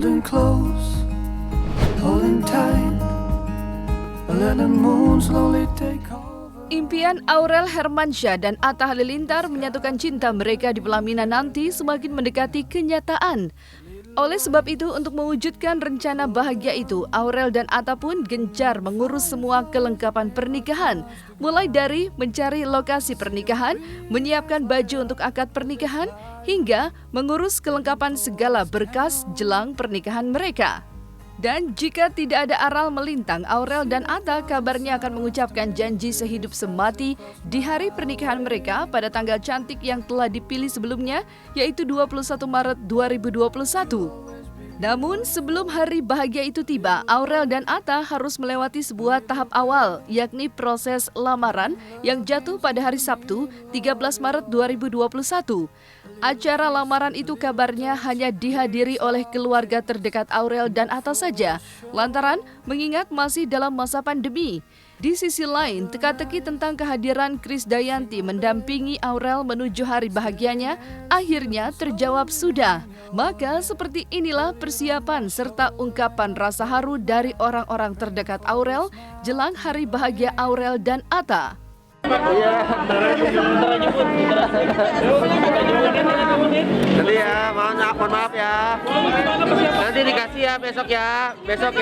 holding close, holding tight, let the moon slowly take over. Impian Aurel Hermansyah dan Atta Halilintar menyatukan cinta mereka di pelaminan nanti semakin mendekati kenyataan. Oleh sebab itu, untuk mewujudkan rencana bahagia itu, Aurel dan Atta pun gencar mengurus semua kelengkapan pernikahan. Mulai dari mencari lokasi pernikahan, menyiapkan baju untuk akad pernikahan, hingga mengurus kelengkapan segala berkas jelang pernikahan mereka. Dan jika tidak ada aral melintang, Aurel dan Atta kabarnya akan mengucapkan janji sehidup semati di hari pernikahan mereka pada tanggal cantik yang telah dipilih sebelumnya, yaitu 21 Maret 2021. Namun sebelum hari bahagia itu tiba, Aurel dan Atta harus melewati sebuah tahap awal, yakni proses lamaran yang jatuh pada hari Sabtu 13 Maret 2021. Acara lamaran itu kabarnya hanya dihadiri oleh keluarga terdekat Aurel dan Atta saja, lantaran mengingat masih dalam masa pandemi. Di sisi lain, teka-teki tentang kehadiran Krisdayanti mendampingi Aurel menuju hari bahagianya akhirnya terjawab sudah. Maka seperti inilah persiapan serta ungkapan rasa haru dari orang-orang terdekat Aurel jelang hari bahagia Aurel dan Atta. Nanti ya, mohon maaf ya. Nanti dikasih ya besok ya, besok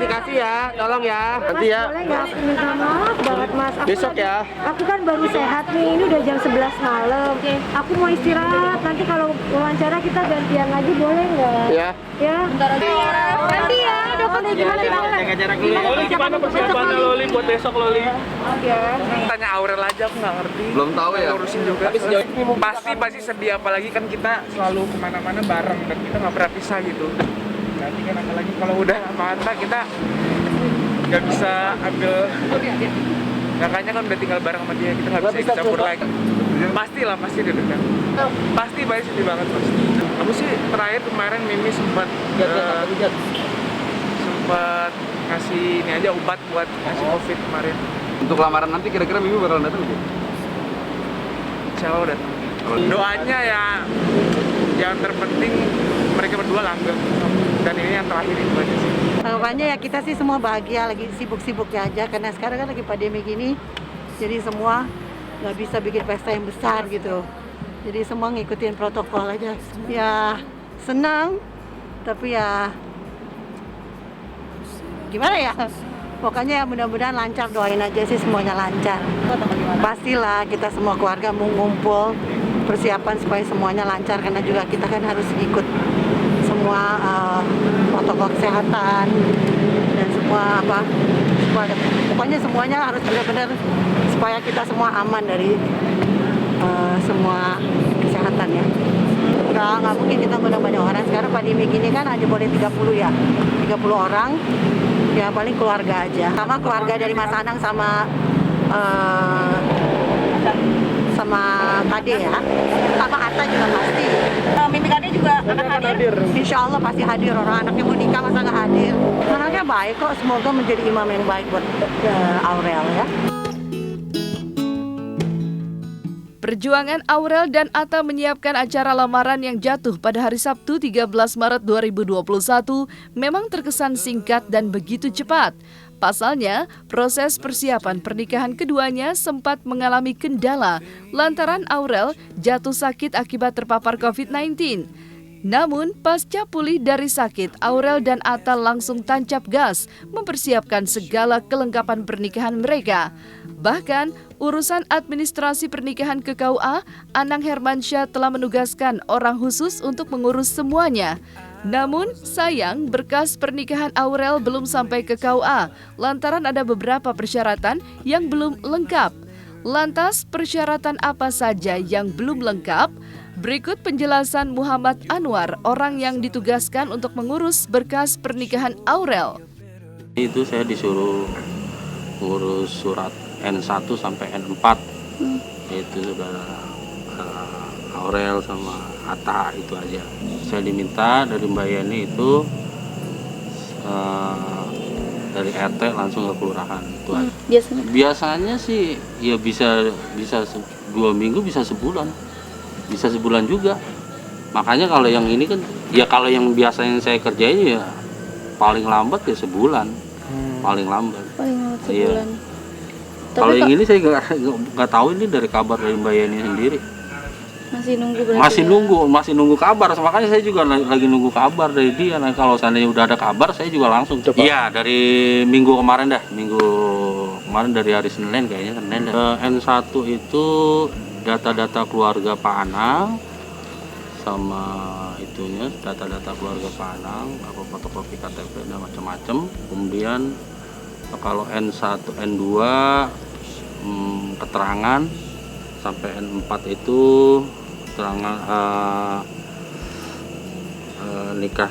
dikasih ya, tolong ya. Nanti ya. Boleh nggak? Aku minta maaf banget mas. Besok ya. Aku kan baru sehat nih, ini udah jam 11 malam. Aku mau istirahat. Nanti kalau wawancara kita gantian lagi boleh nggak? Ya. Ya. Nanti ya. Dokter gimana banget? Jaga jarak dulu. Loli gimana persiapannya Loli buat besok Loli? Ya. Tanya Aurel aja, aku nggak ngerti. Belum tahu ya. Urusin juga. Tapi sejauh ini pasti sedih, apalagi kan kita selalu kemana-mana bareng dan kita nggak pernah pisah gitu. Nanti kan apalagi kalau udah sama Atta kita nggak bisa ambil. Kakaknya kan udah tinggal bareng sama dia, kita nggak bisa campur lagi. Pastilah, pasti deg-degan. Pasti banget sedih banget pasti. Aku sih terakhir kemarin Mimi sempat ngasih ini aja obat buat ngasih COVID kemarin. Untuk lamaran nanti kira-kira Mimi bakalan datang nggak? Insya Allah datang. Doanya ya yang terpenting mereka berdua langgeng, dan ini yang terakhir itu aja sih. Harapannya ya kita sih semua bahagia, lagi sibuk-sibuknya aja karena sekarang kan lagi pandemi gini, jadi semua nggak bisa bikin pesta yang besar gitu. Jadi semua ngikutin protokol aja. Ya senang, tapi ya gimana ya? Pokoknya ya mudah-mudahan lancar, doain aja sih semuanya lancar. Pastilah kita semua keluarga mau ngumpul, persiapan supaya semuanya lancar karena juga kita kan harus ikut semua protokol kesehatan dan semua pokoknya semuanya harus benar-benar supaya kita semua aman dari semua kesehatan ya. Nggak mungkin kita ngundang banyak orang, sekarang pandemi gini kan hanya boleh 30 ya, 30 orang ya, paling keluarga aja, sama keluarga dari Mas Anang sama Kade ya, sama Atta juga pasti. Mimi Kade juga akan hadir. Insya Allah pasti hadir, orang anaknya mau nikah masa nggak hadir. Anaknya baik kok, semoga menjadi imam yang baik buat Aurel ya. Perjuangan Aurel dan Atta menyiapkan acara lamaran yang jatuh pada hari Sabtu 13 Maret 2021 memang terkesan singkat dan begitu cepat. Pasalnya, proses persiapan pernikahan keduanya sempat mengalami kendala lantaran Aurel jatuh sakit akibat terpapar COVID-19. Namun, pasca pulih dari sakit, Aurel dan Atta langsung tancap gas mempersiapkan segala kelengkapan pernikahan mereka. Bahkan, urusan administrasi pernikahan ke KUA, Anang Hermansyah telah menugaskan orang khusus untuk mengurus semuanya. Namun, sayang berkas pernikahan Aurel belum sampai ke KUA, lantaran ada beberapa persyaratan yang belum lengkap. Lantas, persyaratan apa saja yang belum lengkap? Berikut penjelasan Muhammad Anwar, orang yang ditugaskan untuk mengurus berkas pernikahan Aurel. Itu saya disuruh ngurus surat N1 sampai N4, itu saudara Aurel sama Atta, itu aja. Saya diminta dari Mbak Yeni itu dari RT langsung ke kelurahan. Itu aja. Biasanya sih ya bisa 2 minggu, bisa sebulan juga. Makanya kalau yang ini kan Ya kalau yang biasanya saya kerjain ya paling lambat ya sebulan, paling lambat. Paling lama Iya. sebulan. Kalau Tapi yang kok ini saya nggak tahu ini dari kabar dari Mbak Yeni sendiri. masih nunggu berarti Masih nunggu kabar. Makanya saya juga lagi nunggu kabar dari dia. Nah, kalau seandainya udah ada kabar, saya juga langsung. Iya, dari minggu kemarin dah. Minggu kemarin dari hari Senin kayaknya Senin dah. N1 itu data-data keluarga Pak Anang sama itunya data-data keluarga Pak Anang, apa fotokopi KTP dan macam-macam. Kemudian kalau N1, N2 keterangan sampai N4 itu keterangan nikah,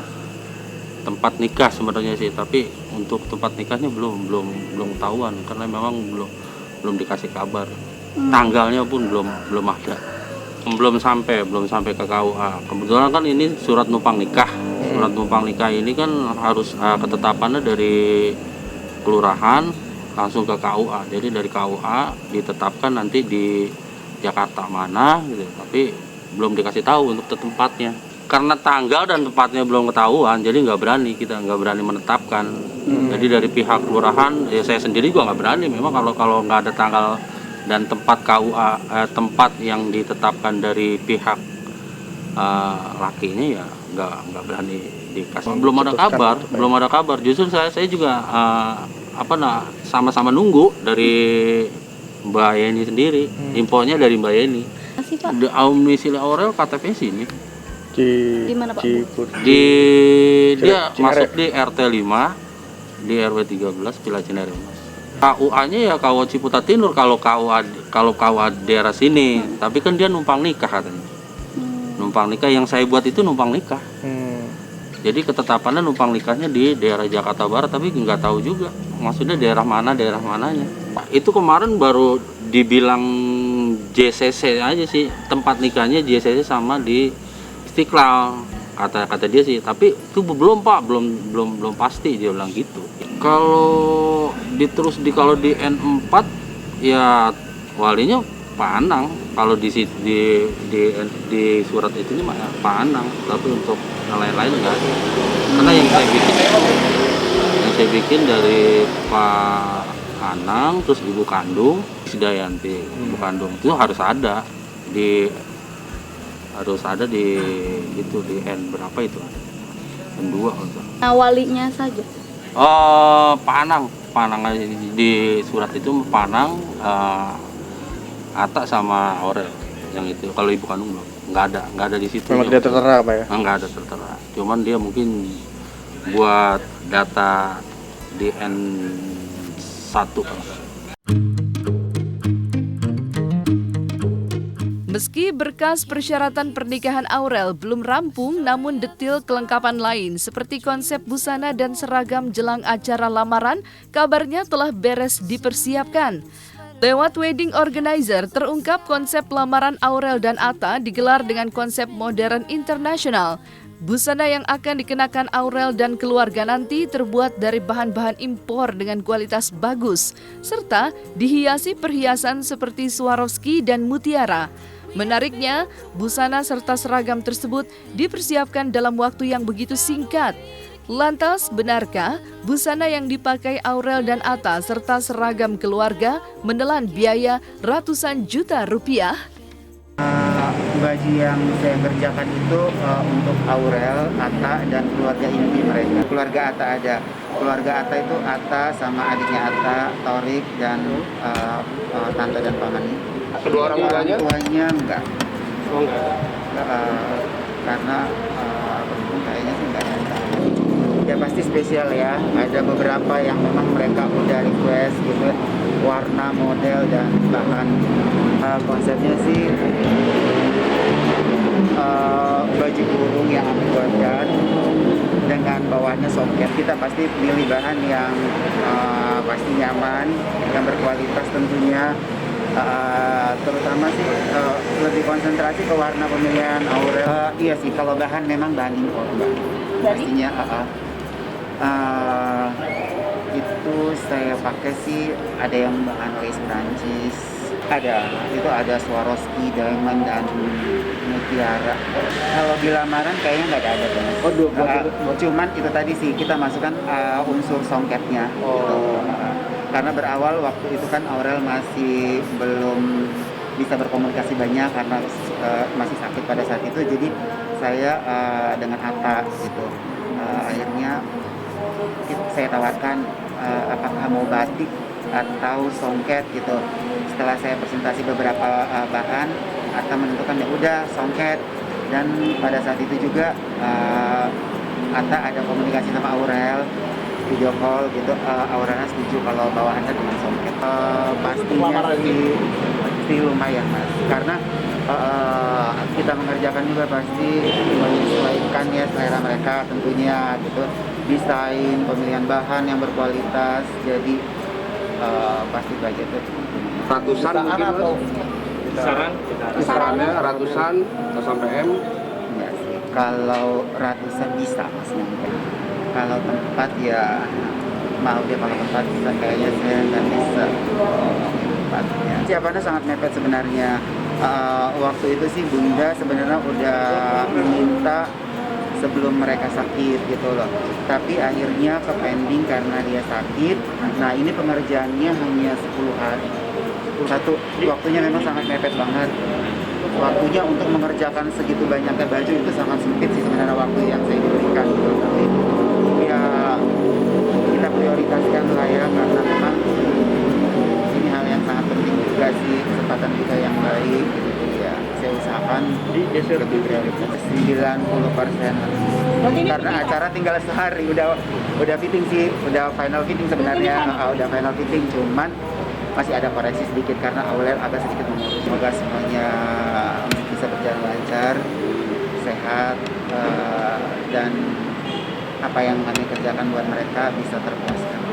tempat nikah sebenarnya sih, tapi untuk tempat nikahnya belum ketahuan karena memang belum dikasih kabar. Tanggalnya pun belum ada. Belum sampai ke KUA. Kebetulan kan ini surat numpang nikah. Surat numpang nikah ini kan harus ketetapannya dari kelurahan langsung ke KUA. Jadi dari KUA ditetapkan nanti di Jakarta mana gitu. Tapi belum dikasih tahu untuk tempatnya. Karena tanggal dan tempatnya belum ketahuan, jadi kita nggak berani menetapkan. Jadi dari pihak kelurahan, ya saya sendiri juga nggak berani. Memang kalau nggak ada tanggal dan tempat KUA, tempat yang ditetapkan dari pihak lakinya ya nggak berani dikasih. Belum ada kabar. Justru saya juga sama-sama nunggu dari Mbak Yeni sendiri. Infonya dari Mbak Yeni. masih Pak. Domisili Aurel KTP sini. Di mana Pak? Dia masuk di RT 5 di RW 13 Villa Cinere. KUA-nya ya KUA Ciputa Timur kalau KUA daerah sini, tapi kan dia numpang nikah katanya. Numpang nikah yang saya buat itu numpang nikah. Jadi ketetapannya numpang nikahnya di daerah Jakarta Barat, tapi nggak tahu juga maksudnya daerah mananya. Itu kemarin baru dibilang JCC aja sih, tempat nikahnya JCC sama di Istiqlal kata dia sih, tapi itu belum Pak, belum pasti dia bilang gitu. Kalau di N4 ya walinya Pak Anang, kalau di surat itu Pak Anang, tapi untuk yang lain-lain enggak ada. Karena yang saya bikin dari Pak Anang, terus ibu kandung Sidayanti, ibu kandung itu harus ada di itu di N berapa itu ada N2 kalau. Nah, walinya saja. Pak Anang aja di surat itu Pak Anang, Ata sama Aurel yang itu. Kalau ibu kandung nggak ada di situ. Memang tidak tertera Pak ya? Nggak ada tertera. Cuman dia mungkin buat data di N1 kalau. Meski berkas persyaratan pernikahan Aurel belum rampung, namun detail kelengkapan lain seperti konsep busana dan seragam jelang acara lamaran kabarnya telah beres dipersiapkan. Lewat wedding organizer terungkap konsep lamaran Aurel dan Atta digelar dengan konsep modern internasional. Busana yang akan dikenakan Aurel dan keluarga nanti terbuat dari bahan-bahan impor dengan kualitas bagus, serta dihiasi perhiasan seperti Swarovski dan mutiara. Menariknya, busana serta seragam tersebut dipersiapkan dalam waktu yang begitu singkat. Lantas, benarkah busana yang dipakai Aurel dan Atta serta seragam keluarga menelan biaya ratusan juta rupiah? Baju yang saya kerjakan itu untuk Aurel, Atta, dan keluarga inti mereka. Keluarga Atta ada. Keluarga Atta itu Atta sama adiknya Atta, Torik, dan tante dan pamannya. Kedua orang tuanya enggak. Oh, enggak. Karena kayaknya sih enggak ada. Ya pasti spesial ya. Ada beberapa yang memang mereka udah request gitu, warna, model, dan bahan. Konsepnya sih baju kurung yang aku buatkan dengan bawahnya soket. Kita pasti pilih bahan yang pasti nyaman, yang berkualitas tentunya. Terutama sih lebih konsentrasi ke warna pemilihan Aurel. Iya sih, kalau bahan memang bahan impor pastinya. Itu saya pakai sih ada yang bahan lace Prancis, Ada, itu ada Swarovski, diamond, dan mutiara. Kalau di lamaran kayaknya nggak ada Mas. Oh, Cuman itu tadi sih kita masukkan unsur songketnya. Gitu. Karena berawal waktu itu kan Aurel masih belum bisa berkomunikasi banyak karena masih sakit pada saat itu. Jadi saya dengan Atta gitu. Akhirnya saya tawarkan apakah mau batik atau songket gitu. Setelah saya presentasi beberapa bahan, Atta menentukan ya udah songket. Dan pada saat itu juga Atta ada komunikasi sama Aurel, video call gitu. Aurelnya setuju kalau bawahannya dengan songket. Pastinya sih lumayan Mas, karena kita mengerjakan juga pasti menyesuaikan ya selera mereka tentunya gitu. Desain, pemilihan bahan yang berkualitas, jadi pasti budgetnya Ratusan mungkin Mas? Kisarannya ratusan atau sampai M? Enggak sih, kalau ratusan bisa Mas mungkin. Kalau tempat ya mau dia kalau tempat bisa, kayaknya saya nggak bisa tempatnya. Siapannya sangat mepet sebenarnya. Waktu itu sih Bunda sebenarnya udah meminta sebelum mereka sakit gitu loh, tapi akhirnya ke pending karena dia sakit. Nah ini pengerjaannya hanya 10 hari. Waktunya memang sangat mepet banget. Waktunya untuk mengerjakan segitu banyaknya baju itu sangat sempit sih sebenarnya waktu yang saya diberikan. Tapi ya kita prioritaskan lah ya, karena memang ini hal yang sangat penting juga sih, kesempatan juga yang baik. Ya saya usahakan lebih prioritas 90%. Karena acara tinggal sehari, udah fitting sih, udah final fitting sebenarnya, udah final fitting, cuman masih ada koreksi sedikit karena Aurel agak sedikit mengurus. Semoga semuanya bisa berjalan lancar, sehat, dan apa yang kami kerjakan buat mereka bisa terpuaskan.